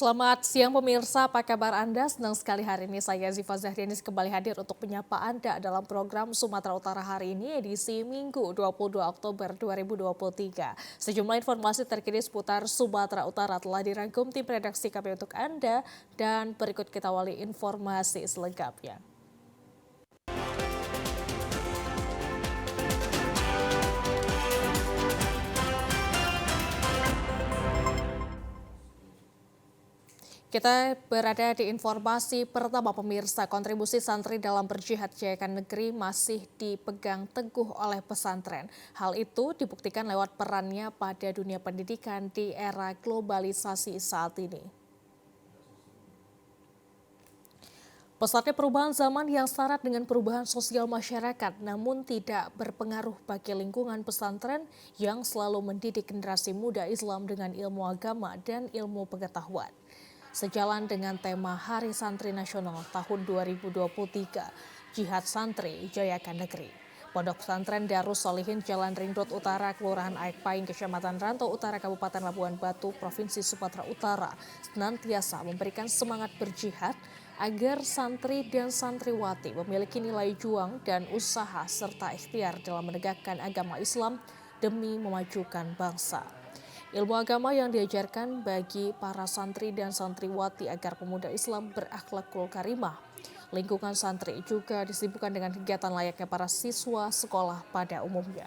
Selamat siang pemirsa, apa kabar Anda? Senang sekali hari ini saya Ziva Zahrianis kembali hadir untuk menyapa Anda dalam program Sumatera Utara hari ini edisi Minggu 22 Oktober 2023. Sejumlah informasi terkini seputar Sumatera Utara telah dirangkum tim redaksi kami untuk Anda dan berikut kita awali informasi selengkapnya. Kita berada di informasi pertama pemirsa, kontribusi santri dalam berjihad jayakan negeri masih dipegang teguh oleh pesantren. Hal itu dibuktikan lewat perannya pada dunia pendidikan di era globalisasi saat ini. Pesatnya perubahan zaman yang syarat dengan perubahan sosial masyarakat namun tidak berpengaruh bagi lingkungan pesantren yang selalu mendidik generasi muda Islam dengan ilmu agama dan ilmu pengetahuan. Sejalan dengan tema Hari Santri Nasional tahun 2023, Jihad Santri Jayakan Negeri. Pondok Pesantren Darus Solihin Jalan Ring Road Utara, Kelurahan Aek Paing, Kecamatan Rantau Utara, Kabupaten Labuan Batu, Provinsi Sumatera Utara, senantiasa memberikan semangat berjihad agar santri dan santriwati memiliki nilai juang dan usaha serta ikhtiar dalam menegakkan agama Islam demi memajukan bangsa. Ilmu agama yang diajarkan bagi para santri dan santriwati agar pemuda Islam berakhlakul karimah. Lingkungan santri juga disibukkan dengan kegiatan layaknya para siswa sekolah pada umumnya.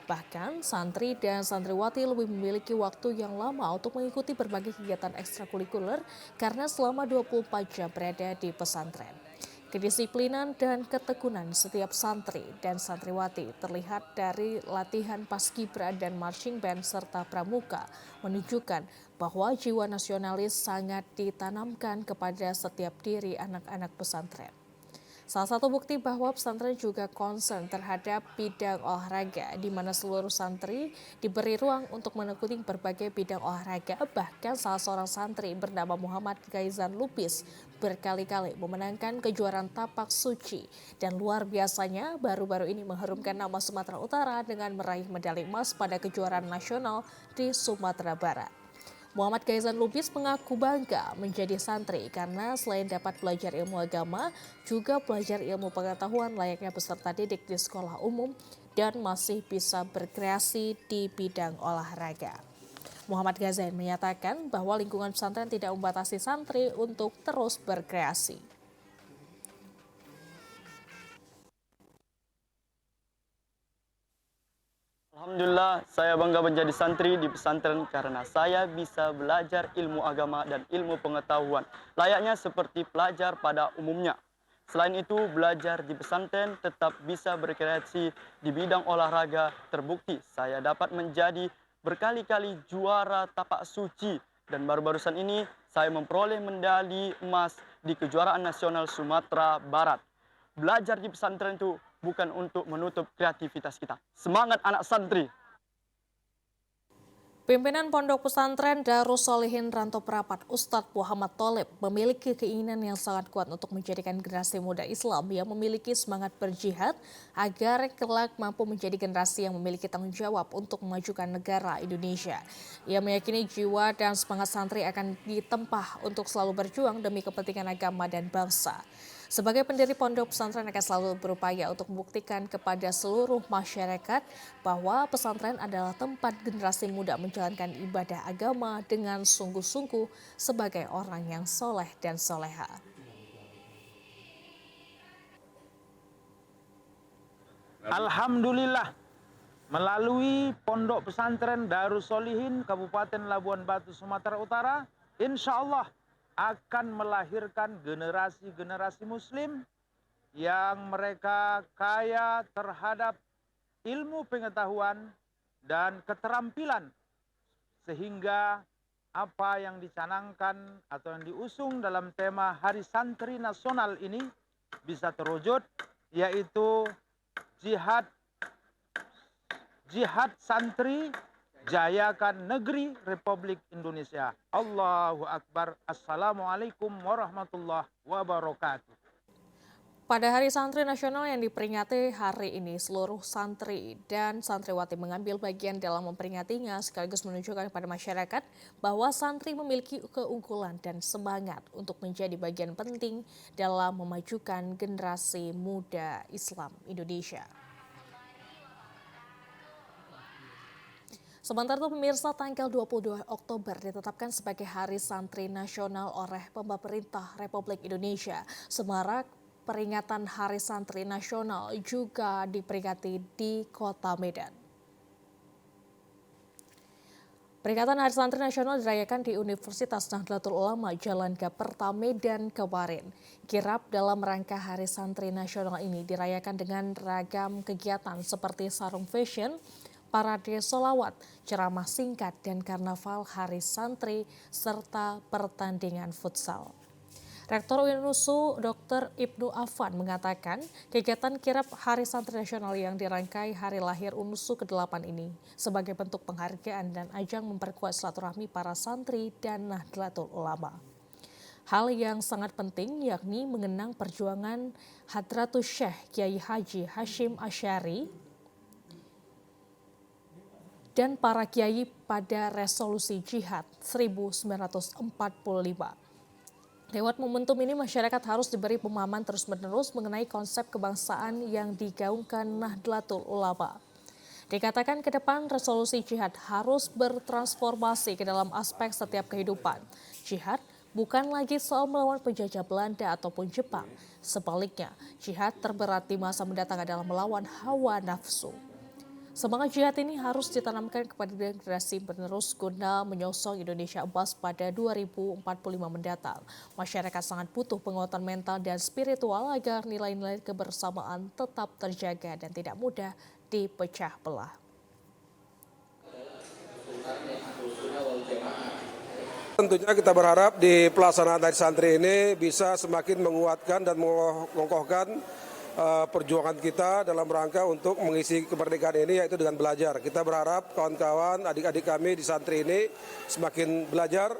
Bahkan santri dan santriwati lebih memiliki waktu yang lama untuk mengikuti berbagai kegiatan ekstrakurikuler karena selama 24 jam berada di pesantren. Kedisiplinan dan ketekunan setiap santri dan santriwati terlihat dari latihan paskibra dan marching band serta pramuka, menunjukkan bahwa jiwa nasionalis sangat ditanamkan kepada setiap diri anak-anak pesantren. Salah satu bukti bahwa pesantren juga concern terhadap bidang olahraga, di mana seluruh santri diberi ruang untuk menekuni berbagai bidang olahraga. Bahkan salah seorang santri bernama Muhammad Gaizan Lubis berkali-kali memenangkan kejuaraan tapak suci. Dan luar biasanya baru-baru ini mengharumkan nama Sumatera Utara dengan meraih medali emas pada kejuaraan nasional di Sumatera Barat. Muhammad Gaizan Lubis mengaku bangga menjadi santri karena selain dapat belajar ilmu agama, juga belajar ilmu pengetahuan layaknya peserta didik di sekolah umum dan masih bisa berkreasi di bidang olahraga. Muhammad Gaizan menyatakan bahwa lingkungan pesantren tidak membatasi santri untuk terus berkreasi. Alhamdulillah, saya bangga menjadi santri di pesantren karena saya bisa belajar ilmu agama dan ilmu pengetahuan, layaknya seperti pelajar pada umumnya. Selain itu, belajar di pesantren tetap bisa berkreasi di bidang olahraga. Terbukti saya dapat menjadi berkali-kali juara tapak suci dan baru-barusan ini saya memperoleh medali emas di kejuaraan nasional Sumatera Barat. Belajar di pesantren itu bukan untuk menutup kreativitas kita. Semangat anak santri! Pimpinan Pondok Pesantren Darus Solihin Rantau Prapat, Ustadz Muhammad Tholib, memiliki keinginan yang sangat kuat untuk menjadikan generasi muda Islam yang memiliki semangat berjihad agar kelak mampu menjadi generasi yang memiliki tanggung jawab untuk memajukan negara Indonesia. Ia meyakini jiwa dan semangat santri akan ditempah untuk selalu berjuang demi kepentingan agama dan bangsa. Sebagai pendiri pondok pesantren akan selalu berupaya untuk membuktikan kepada seluruh masyarakat bahwa pesantren adalah tempat generasi muda menjalankan ibadah agama dengan sungguh-sungguh sebagai orang yang soleh dan soleha. Alhamdulillah, melalui Pondok Pesantren Darus Solihin Kabupaten Labuan Batu, Sumatera Utara, insya Allah akan melahirkan generasi-generasi muslim yang mereka kaya terhadap ilmu pengetahuan dan keterampilan, sehingga apa yang dicanangkan atau yang diusung dalam tema Hari Santri Nasional ini bisa terwujud, yaitu jihad santri jayakan negeri Republik Indonesia. Allahu Akbar. Assalamualaikum warahmatullahi wabarakatuh. Pada Hari Santri Nasional yang diperingati hari ini, seluruh santri dan santriwati mengambil bagian dalam memperingatinya sekaligus menunjukkan kepada masyarakat bahwa santri memiliki keunggulan dan semangat untuk menjadi bagian penting dalam memajukan generasi muda Islam Indonesia. Sementara itu pemirsa, tanggal 22 Oktober ditetapkan sebagai Hari Santri Nasional oleh Pemerintah Republik Indonesia. Semarak peringatan Hari Santri Nasional juga diperingati di Kota Medan. Peringatan Hari Santri Nasional dirayakan di Universitas Nahdlatul Ulama Jalan Gaperta Medan kemarin. Kirap dalam rangka Hari Santri Nasional ini dirayakan dengan ragam kegiatan seperti sarung fashion, parade sholawat, ceramah singkat, dan karnaval Hari Santri, serta pertandingan futsal. Rektor UNUSU Dr. Ibnu Affan mengatakan kegiatan kirap Hari Santri Nasional yang dirangkai hari lahir UNUSU ke-8 ini sebagai bentuk penghargaan dan ajang memperkuat silaturahmi para santri dan Nahdlatul Ulama. Hal yang sangat penting yakni mengenang perjuangan Hadratus Syekh Kiai Haji Hashim Asy'ari dan para kiai pada resolusi jihad 1945. Lewat momentum ini, masyarakat harus diberi pemahaman terus-menerus mengenai konsep kebangsaan yang digaungkan Nahdlatul Ulama. Dikatakan ke depan, resolusi jihad harus bertransformasi ke dalam aspek setiap kehidupan. Jihad bukan lagi soal melawan penjajah Belanda ataupun Jepang. Sebaliknya, jihad terberat di masa mendatang adalah melawan hawa nafsu. Semangat jihad ini harus ditanamkan kepada generasi penerus guna menyosong Indonesia emas pada 2045 mendatang. Masyarakat sangat butuh penguatan mental dan spiritual agar nilai-nilai kebersamaan tetap terjaga dan tidak mudah dipecah belah. Tentunya kita berharap di pelaksanaan Hari Santri ini bisa semakin menguatkan dan mengokohkan perjuangan kita dalam rangka untuk mengisi kemerdekaan ini, yaitu dengan belajar. Kita berharap kawan-kawan, adik-adik kami di santri ini semakin belajar,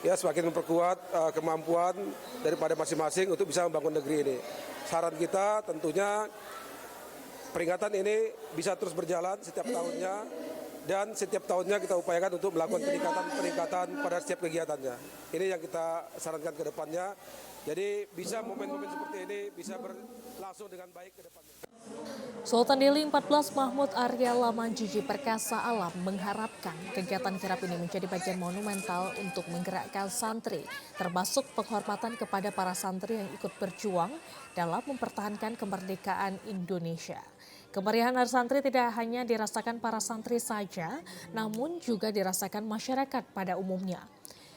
ya semakin memperkuat kemampuan daripada masing-masing untuk bisa membangun negeri ini. Saran kita tentunya peringatan ini bisa terus berjalan setiap tahunnya, dan setiap tahunnya kita upayakan untuk melakukan peningkatan pada setiap kegiatannya. Ini yang kita sarankan ke depannya. Jadi bisa momen-momen seperti ini bisa berlangsung dengan baik ke depannya. Sultan Delhi 14 Mahmud Arya Lamanjiji Perkasa Alam mengharapkan kegiatan kirap ini menjadi bagian monumental untuk menggerakkan santri, termasuk penghormatan kepada para santri yang ikut berjuang dalam mempertahankan kemerdekaan Indonesia. Kemeriahan Hari Santri tidak hanya dirasakan para santri saja, namun juga dirasakan masyarakat pada umumnya.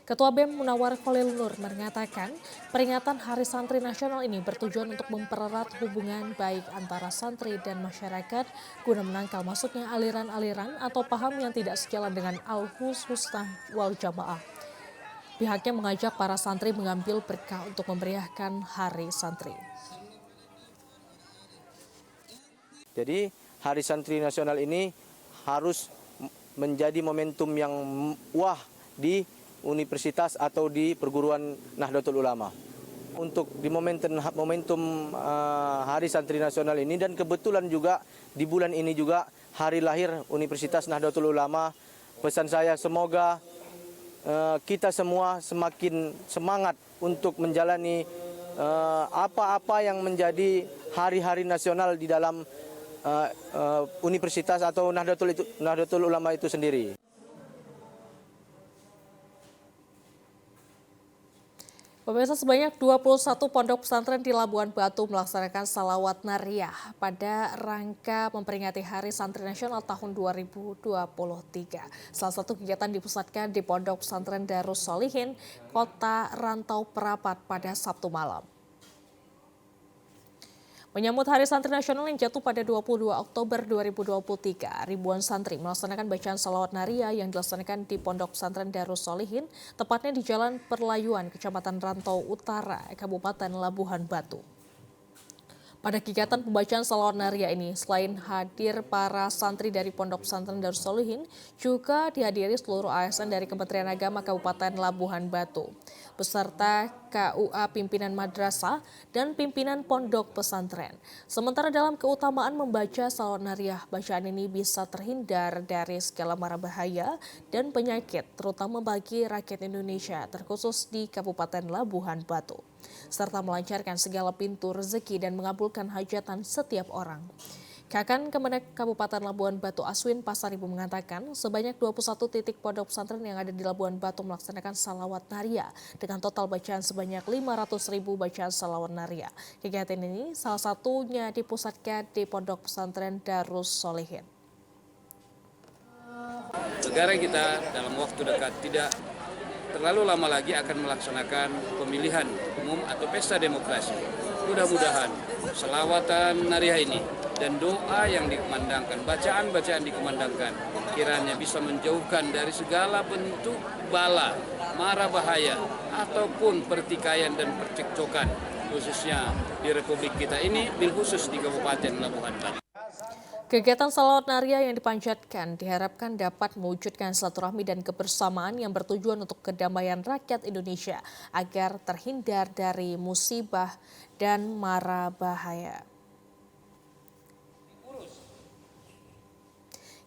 Ketua BEM Munawar Khalil Nur mengatakan peringatan Hari Santri Nasional ini bertujuan untuk mempererat hubungan baik antara santri dan masyarakat guna menangkal masuknya aliran-aliran atau paham yang tidak sejalan dengan Al-Husnah wal Jamaah. Pihaknya mengajak para santri mengambil berkah untuk memeriahkan Hari Santri. Jadi Hari Santri Nasional ini harus menjadi momentum yang wah di universitas atau di perguruan Nahdlatul Ulama. Untuk di momentum Hari Santri Nasional ini, dan kebetulan juga di bulan ini juga hari lahir Universitas Nahdlatul Ulama, pesan saya semoga kita semua semakin semangat untuk menjalani apa-apa yang menjadi hari-hari nasional di dalam universitas atau Nahdlatul Ulama itu sendiri. Pemirsa, sebanyak 21 pondok pesantren di Labuan Batu melaksanakan salawat nariyah pada rangka memperingati Hari Santri Nasional tahun 2023. Salah satu kegiatan dipusatkan di Pondok Pesantren Darus Sholihin, Kota Rantau Perapat pada Sabtu malam. Menyambut Hari Santri Nasional yang jatuh pada 22 Oktober 2023, ribuan santri melaksanakan bacaan salawat nariyah yang dilaksanakan di Pondok Pesantren Darus Sholihin, tepatnya di Jalan Perlayuan, Kecamatan Rantau Utara, Kabupaten Labuhan Batu. Pada kegiatan pembacaan salawat naria ini, selain hadir para santri dari Pondok Pesantren Darus Solihin, juga dihadiri seluruh ASN dari Kementerian Agama Kabupaten Labuhan Batu, beserta KUA pimpinan madrasah dan pimpinan pondok pesantren. Sementara dalam keutamaan membaca salawat nariah, bacaan ini bisa terhindar dari segala mara bahaya dan penyakit, terutama bagi rakyat Indonesia, terkhusus di Kabupaten Labuhan Batu, serta melancarkan segala pintu rezeki dan mengabulkan hajatan setiap orang. Kakan Kemenak Kabupaten Labuhan Batu Aswin Pasaribu mengatakan sebanyak 21 titik pondok pesantren yang ada di Labuhan Batu melaksanakan salawat naria dengan total bacaan sebanyak 500.000 bacaan salawat naria. Kegiatan ini salah satunya dipusatkan di Pondok Pesantren Darus Solihin. Negara kita dalam waktu dekat tidak terlalu lama lagi akan melaksanakan pemilihan umum atau pesta demokrasi. Mudah-mudahan selawatan nariah ini dan doa yang dikumandangkan, bacaan-bacaan dikumandangkan, kiranya bisa menjauhkan dari segala bentuk bala, mara bahaya, ataupun pertikaian dan percekcokan, khususnya di Republik kita ini, bil khusus di Kabupaten Labuhan Batu. Kegiatan salawat naria yang dipanjatkan diharapkan dapat mewujudkan silaturahmi dan kebersamaan yang bertujuan untuk kedamaian rakyat Indonesia agar terhindar dari musibah dan mara bahaya.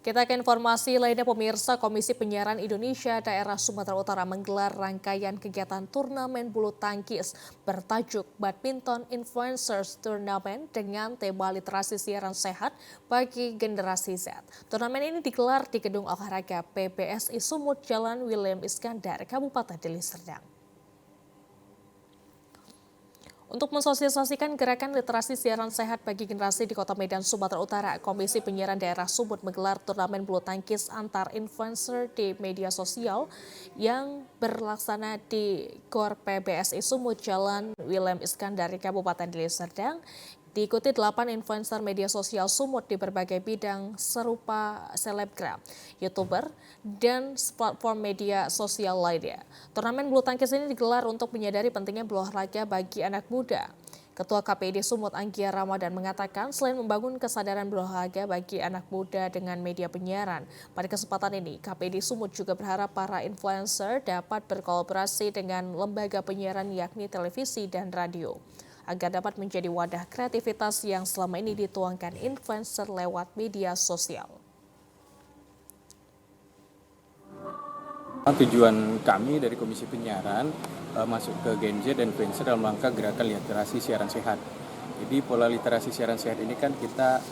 Kita ke informasi lainnya, pemirsa. Komisi Penyiaran Indonesia Daerah Sumatera Utara menggelar rangkaian kegiatan turnamen bulu tangkis bertajuk Badminton Influencers Tournament dengan tema literasi siaran sehat bagi generasi Z. Turnamen ini digelar di Gedung Olahraga PBSI Sumut, Jalan William Iskandar, Kabupaten Deli Serdang. Untuk mensosialisasikan gerakan literasi siaran sehat bagi generasi di Kota Medan, Sumatera Utara, Komisi Penyiaran Daerah Sumut menggelar turnamen bulu tangkis antar influencer di media sosial yang berlaksana di GOR PBSI Sumut, Jalan William Iskandar, Kabupaten Deli Serdang. Diikuti 8 influencer media sosial Sumut di berbagai bidang serupa selebgram, YouTuber, dan platform media sosial lainnya. Turnamen bulu tangkis ini digelar untuk menyadari pentingnya berolahraga bagi anak muda. Ketua KPID Sumut Anggia Ramadan mengatakan selain membangun kesadaran berolahraga bagi anak muda dengan media penyiaran, pada kesempatan ini KPID Sumut juga berharap para influencer dapat berkolaborasi dengan lembaga penyiaran yakni televisi dan radio, agar dapat menjadi wadah kreativitas yang selama ini dituangkan influencer lewat media sosial. Tujuan kami dari Komisi Penyiaran masuk ke Gen Z dan influencer dalam rangka gerakan literasi siaran sehat. Jadi pola literasi siaran sehat ini kan kita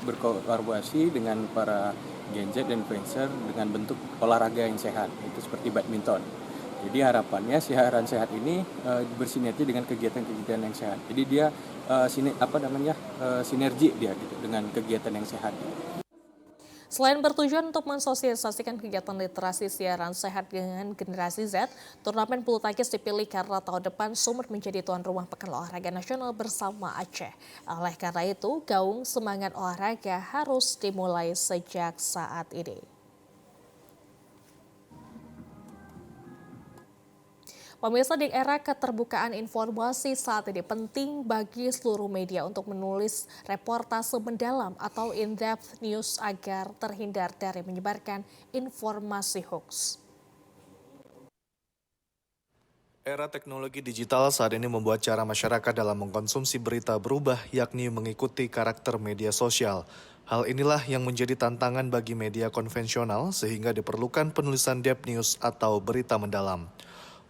berkolaborasi dengan para Gen Z dan influencer dengan bentuk olahraga yang sehat, itu seperti badminton. Jadi harapannya siaran sehat ini bersinergi dengan kegiatan-kegiatan yang sehat. Jadi dia sinergi dia gitu dengan kegiatan yang sehat. Selain bertujuan untuk mensosialisasikan kegiatan literasi siaran sehat dengan generasi Z, turnamen bulu tangkis dipilih karena tahun depan Sumut menjadi tuan rumah Pekan Olahraga Nasional bersama Aceh. Oleh karena itu, gaung semangat olahraga harus dimulai sejak saat ini. Pemirsa, di era keterbukaan informasi saat ini penting bagi seluruh media untuk menulis reportase mendalam atau in-depth news agar terhindar dari menyebarkan informasi hoax. Era teknologi digital saat ini membuat cara masyarakat dalam mengkonsumsi berita berubah, yakni mengikuti karakter media sosial. Hal inilah yang menjadi tantangan bagi media konvensional sehingga diperlukan penulisan depth news atau berita mendalam.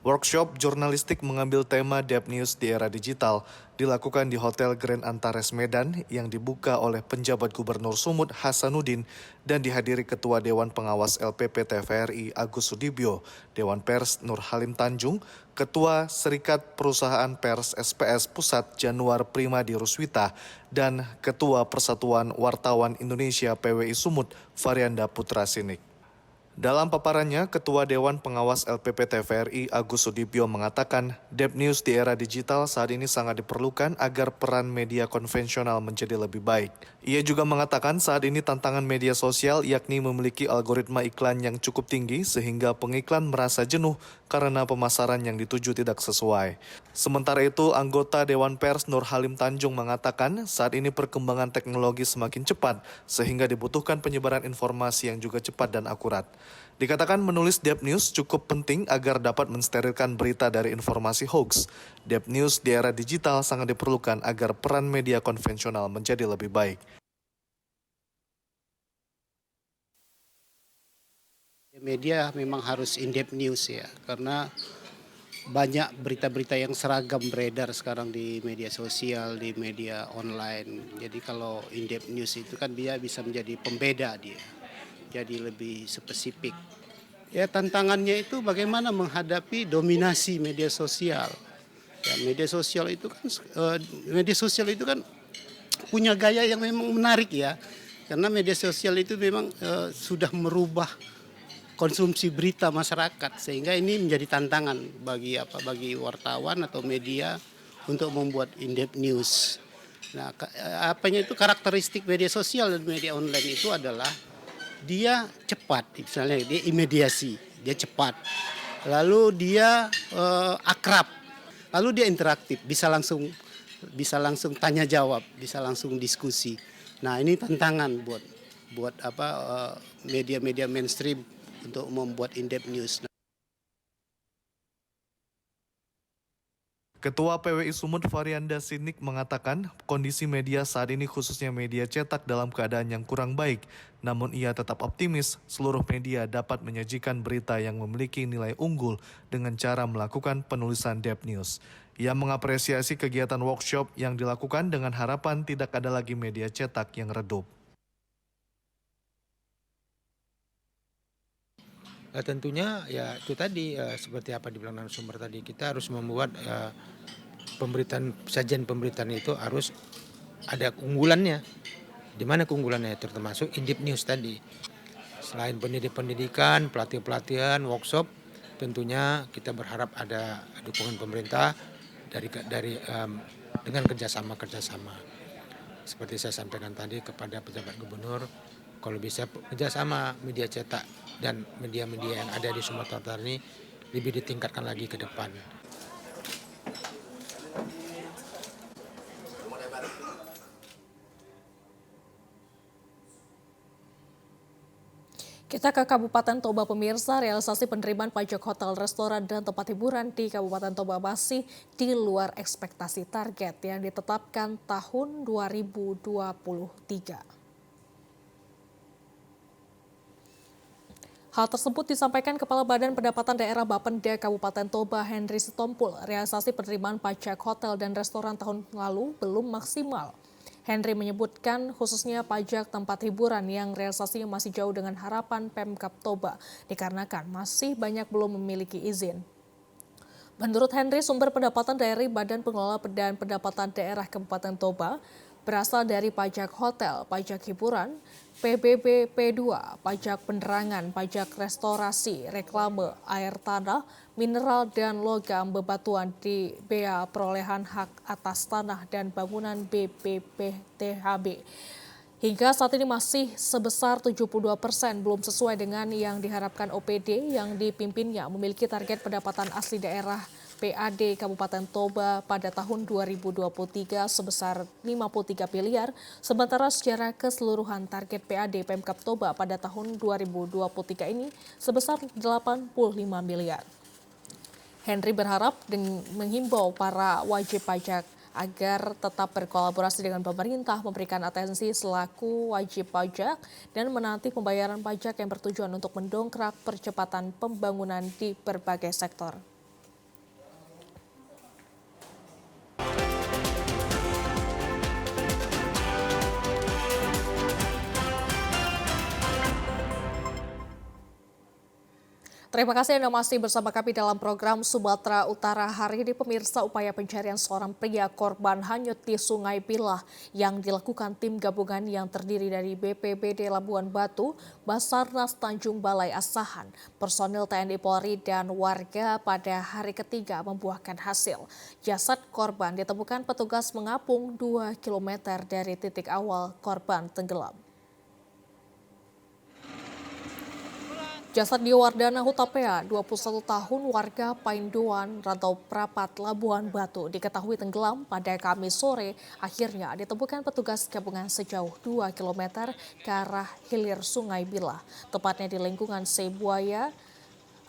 Workshop jurnalistik mengambil tema Depth News di era digital dilakukan di Hotel Grand Antares Medan yang dibuka oleh penjabat Gubernur Sumut Hasanuddin dan dihadiri Ketua Dewan Pengawas LPP TVRI Agus Sudibyo, Dewan Pers Nur Halim Tanjung, Ketua Serikat Perusahaan Pers SPS Pusat Januar Primadi Ruswita, dan Ketua Persatuan Wartawan Indonesia PWI Sumut Varianda Putra Sinik. Dalam paparannya, Ketua Dewan Pengawas LPP TVRI Agus Sudibyo mengatakan, Dep News di era digital saat ini sangat diperlukan agar peran media konvensional menjadi lebih baik. Ia juga mengatakan saat ini tantangan media sosial yakni memiliki algoritma iklan yang cukup tinggi sehingga pengiklan merasa jenuh karena pemasaran yang dituju tidak sesuai. Sementara itu, anggota Dewan Pers Nur Halim Tanjung mengatakan saat ini perkembangan teknologi semakin cepat sehingga dibutuhkan penyebaran informasi yang juga cepat dan akurat. Dikatakan menulis Dep News cukup penting agar dapat mensterilkan berita dari informasi hoax. Dep News di era digital sangat diperlukan agar peran media konvensional menjadi lebih baik. Media memang harus in-depth news ya, karena banyak berita-berita yang seragam beredar sekarang di media sosial, di media online. Jadi kalau in-depth news itu kan dia bisa menjadi pembeda dia. Jadi lebih spesifik. Ya tantangannya itu bagaimana menghadapi dominasi media sosial. Ya, media sosial itu kan punya gaya yang memang menarik ya. Karena media sosial itu memang sudah merubah konsumsi berita masyarakat, sehingga ini menjadi tantangan bagi wartawan atau media untuk membuat in-depth news. Nah, karakteristik media sosial dan media online itu adalah dia cepat, misalnya dia imediasi, dia cepat, lalu dia akrab, lalu dia interaktif, bisa langsung tanya jawab, bisa langsung diskusi. Nah ini tantangan buat media-media mainstream untuk membuat in-depth news. Ketua PWI Sumut Varianda Sinik mengatakan kondisi media saat ini khususnya media cetak dalam keadaan yang kurang baik. Namun ia tetap optimis seluruh media dapat menyajikan berita yang memiliki nilai unggul dengan cara melakukan penulisan Dep News. Ia mengapresiasi kegiatan workshop yang dilakukan dengan harapan tidak ada lagi media cetak yang redup. Tentunya ya itu tadi seperti apa dibilang narasumber tadi, kita harus membuat sajian pemberitaan itu harus ada keunggulannya. Di mana keunggulannya? Termasuk in-depth news tadi. Selain pendidikan, pelatihan, workshop, tentunya kita berharap ada dukungan pemerintah dengan kerjasama. Seperti saya sampaikan tadi kepada pejabat gubernur, kalau bisa kerjasama media cetak dan media-media yang ada di Sumatera Utara ini lebih ditingkatkan lagi ke depan. Kita ke Kabupaten Toba pemirsa, realisasi penerimaan pajak hotel, restoran, dan tempat hiburan di Kabupaten Toba masih di luar ekspektasi target yang ditetapkan tahun 2023. Hal tersebut disampaikan Kepala Badan Pendapatan Daerah Bapenda Kabupaten Toba Henry Sitompul. Realisasi penerimaan pajak hotel dan restoran tahun lalu belum maksimal. Henry menyebutkan khususnya pajak tempat hiburan yang realisasinya masih jauh dengan harapan Pemkab Toba dikarenakan masih banyak belum memiliki izin. Menurut Henry, sumber pendapatan dari Badan Pengelola dan Pendapatan Daerah Kabupaten Toba berasal dari pajak hotel, pajak hiburan, PBB P2, pajak penerangan, pajak restorasi, reklame, air tanah, mineral dan logam, bebatuan di bea perolehan hak atas tanah dan bangunan BPPTHB. Hingga saat ini masih sebesar 72%, belum sesuai dengan yang diharapkan OPD yang dipimpinnya memiliki target pendapatan asli daerah PAD Kabupaten Toba pada tahun 2023 sebesar 53 miliar, sementara secara keseluruhan target PAD Pemkab Toba pada tahun 2023 ini sebesar 85 miliar. Henry berharap dan menghimbau para wajib pajak agar tetap berkolaborasi dengan pemerintah, memberikan atensi selaku wajib pajak, dan menanti pembayaran pajak yang bertujuan untuk mendongkrak percepatan pembangunan di berbagai sektor. Terima kasih Anda masih bersama kami dalam program Sumatera Utara. Hari ini pemirsa, upaya pencarian seorang pria korban hanyut di Sungai Pilah yang dilakukan tim gabungan yang terdiri dari BPBD Labuan Batu, Basarnas Tanjung Balai Asahan, personil TNI Polri dan warga pada hari ketiga membuahkan hasil. Jasad korban ditemukan petugas mengapung 2 km dari titik awal korban tenggelam. Jasad Diowardana Hutapea, 21 tahun, warga Painduan, Rantau Prapat, Labuan Batu, diketahui tenggelam pada Kamis sore. Akhirnya ditemukan petugas gabungan sejauh 2 km ke arah hilir Sungai Bilah, tepatnya di lingkungan Sebuaya,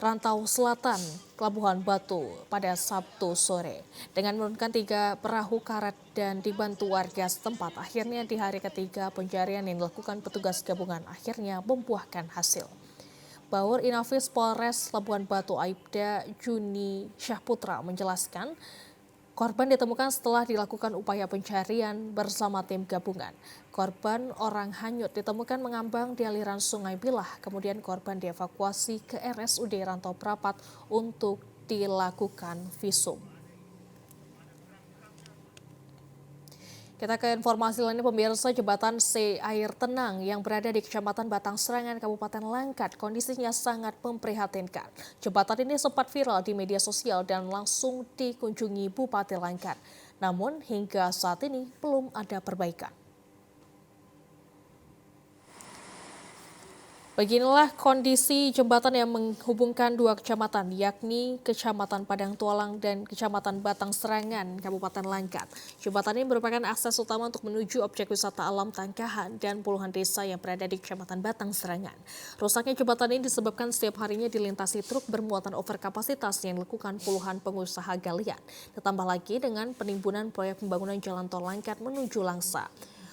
Rantau Selatan, Labuan Batu pada Sabtu sore. Dengan menurunkan 3 perahu karet dan dibantu warga setempat, akhirnya di hari ketiga pencarian yang dilakukan petugas gabungan akhirnya membuahkan hasil. Baur Inafis Polres Labuan Batu Aibda Juni Syahputra menjelaskan, korban ditemukan setelah dilakukan upaya pencarian bersama tim gabungan. Korban orang hanyut ditemukan mengambang di aliran Sungai Bilah, kemudian korban dievakuasi ke RSUD Rantau Prapat untuk dilakukan visum. Kita ke informasi lainnya, pemirsa. Jembatan C Air Tenang yang berada di Kecamatan Batang Serangan, Kabupaten Langkat, kondisinya sangat memprihatinkan. Jembatan ini sempat viral di media sosial dan langsung dikunjungi Bupati Langkat. Namun hingga saat ini belum ada perbaikan. Beginilah kondisi jembatan yang menghubungkan 2 kecamatan, yakni Kecamatan Padang Tualang dan Kecamatan Batang Serangan, Kabupaten Langkat. Jembatan ini merupakan akses utama untuk menuju objek wisata alam Tangkahan dan puluhan desa yang berada di Kecamatan Batang Serangan. Rusaknya jembatan ini disebabkan setiap harinya dilintasi truk bermuatan overkapasitas yang dilakukan puluhan pengusaha galian. Ditambah lagi dengan penimbunan proyek pembangunan jalan tol Langkat menuju Langsa,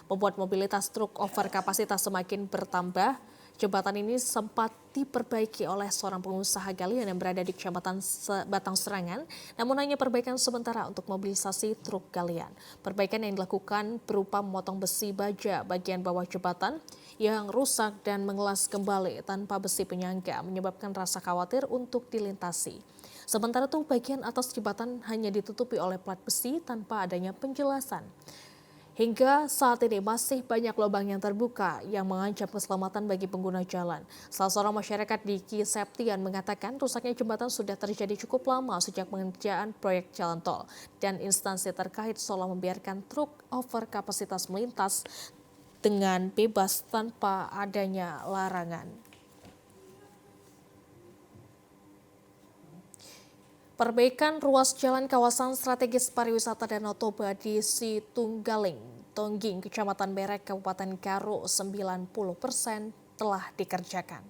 membuat mobilitas truk overkapasitas semakin bertambah. Jembatan ini sempat diperbaiki oleh seorang pengusaha galian yang berada di Kecamatan Batang Serangan, namun hanya perbaikan sementara untuk mobilisasi truk galian. Perbaikan yang dilakukan berupa memotong besi baja bagian bawah jembatan yang rusak dan mengelas kembali tanpa besi penyangga, menyebabkan rasa khawatir untuk dilintasi. Sementara itu bagian atas jembatan hanya ditutupi oleh plat besi tanpa adanya penjelasan. Hingga saat ini masih banyak lubang yang terbuka yang mengancam keselamatan bagi pengguna jalan. Salah seorang masyarakat di Ki Septian mengatakan rusaknya jembatan sudah terjadi cukup lama sejak pengerjaan proyek jalan tol dan instansi terkait seolah membiarkan truk overkapasitas melintas dengan bebas tanpa adanya larangan. Perbaikan ruas jalan kawasan strategis pariwisata Danau Toba di Situnggaling, Tongging, Kecamatan Merek, Kabupaten Karo 90% telah dikerjakan.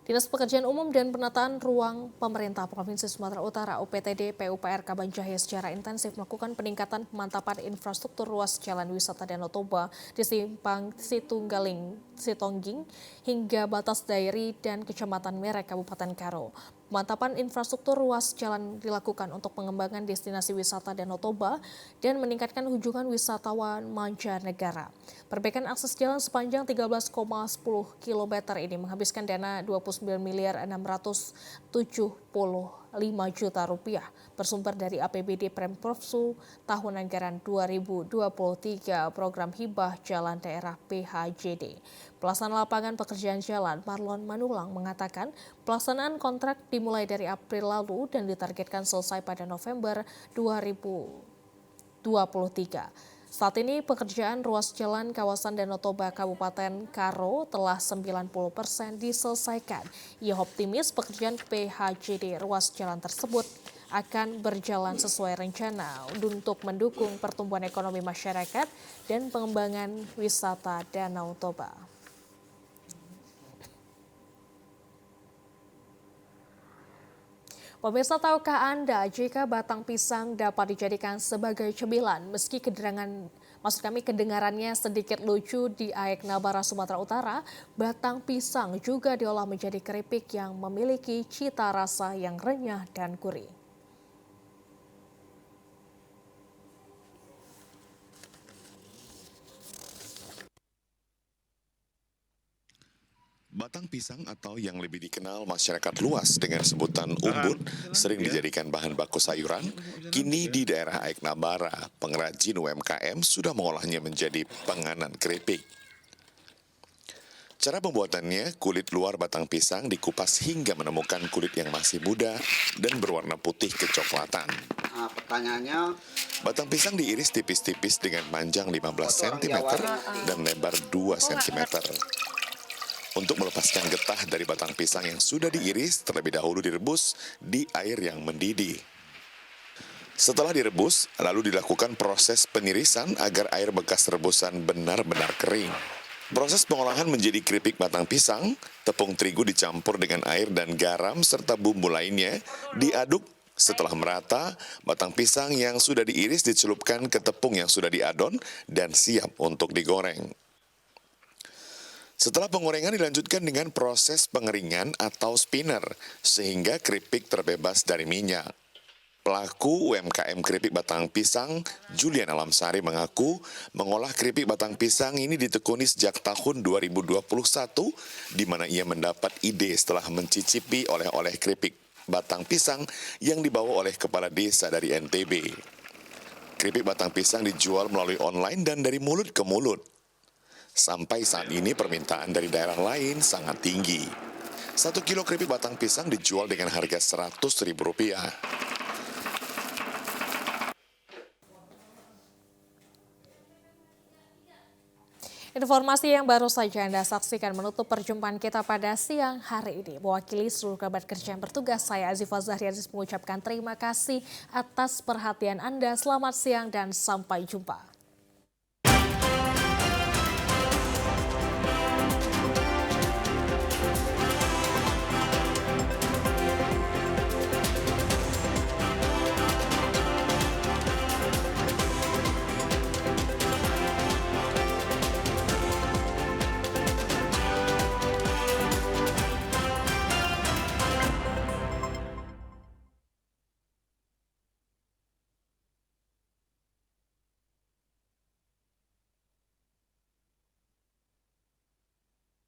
Dinas Pekerjaan Umum dan Penataan Ruang Pemerintah Provinsi Sumatera Utara (UPTD) PUPR Kabanjahe secara intensif melakukan peningkatan pemantapan infrastruktur ruas jalan wisata Danau Toba di Simpang Situnggaling, Sitongging hingga batas Dairi dan Kecamatan Merek, Kabupaten Karo. Pemantapan infrastruktur ruas jalan dilakukan untuk pengembangan destinasi wisata Danau Toba dan meningkatkan kunjungan wisatawan mancanegara. Perbaikan akses jalan sepanjang 13,10 km ini menghabiskan dana Rp29.675.000.000 bersumber dari APBD Pemprov tahun anggaran 2023 program hibah jalan daerah PHJD. Pelaksana lapangan pekerjaan jalan Marlon Manulang mengatakan pelaksanaan kontrak dimulai dari April lalu dan ditargetkan selesai pada November 2023. Saat ini pekerjaan ruas jalan kawasan Danau Toba Kabupaten Karo telah 90% diselesaikan. Ia optimis pekerjaan PHJD ruas jalan tersebut akan berjalan sesuai rencana untuk mendukung pertumbuhan ekonomi masyarakat dan pengembangan wisata Danau Toba. Pemirsa, tahukah Anda jika batang pisang dapat dijadikan sebagai cemilan meski kedengarannya sedikit lucu di Aek Nabara, Sumatera Utara, batang pisang juga diolah menjadi keripik yang memiliki cita rasa yang renyah dan gurih. Batang pisang atau yang lebih dikenal masyarakat luas dengan sebutan umbut sering dijadikan bahan baku sayuran. Kini di daerah Aek Nabara, pengrajin UMKM sudah mengolahnya menjadi penganan keripik. Cara pembuatannya, kulit luar batang pisang dikupas hingga menemukan kulit yang masih muda dan berwarna putih kecoklatan. Pertanyaannya, batang pisang diiris tipis-tipis dengan panjang 15 cm dan lebar 2 cm. Untuk melepaskan getah dari batang pisang yang sudah diiris, terlebih dahulu direbus di air yang mendidih. Setelah direbus, lalu dilakukan proses penirisan agar air bekas rebusan benar-benar kering. Proses pengolahan menjadi keripik batang pisang, tepung terigu dicampur dengan air dan garam serta bumbu lainnya, diaduk. Setelah merata, batang pisang yang sudah diiris dicelupkan ke tepung yang sudah diadon dan siap untuk digoreng. Setelah penggorengan dilanjutkan dengan proses pengeringan atau spinner, sehingga keripik terbebas dari minyak. Pelaku UMKM keripik batang pisang, Julian Alamsari mengaku mengolah keripik batang pisang ini ditekuni sejak tahun 2021, di mana ia mendapat ide setelah mencicipi oleh-oleh keripik batang pisang yang dibawa oleh kepala desa dari NTB. Keripik batang pisang dijual melalui online dan dari mulut ke mulut. Sampai saat ini permintaan dari daerah lain sangat tinggi. 1 kilo keripik batang pisang dijual dengan harga Rp100.000. Informasi yang baru saja Anda saksikan menutup perjumpaan kita pada siang hari ini. Mewakili seluruh kabar kerja yang bertugas, saya Azifah Zahrianis mengucapkan terima kasih atas perhatian Anda. Selamat siang dan sampai jumpa.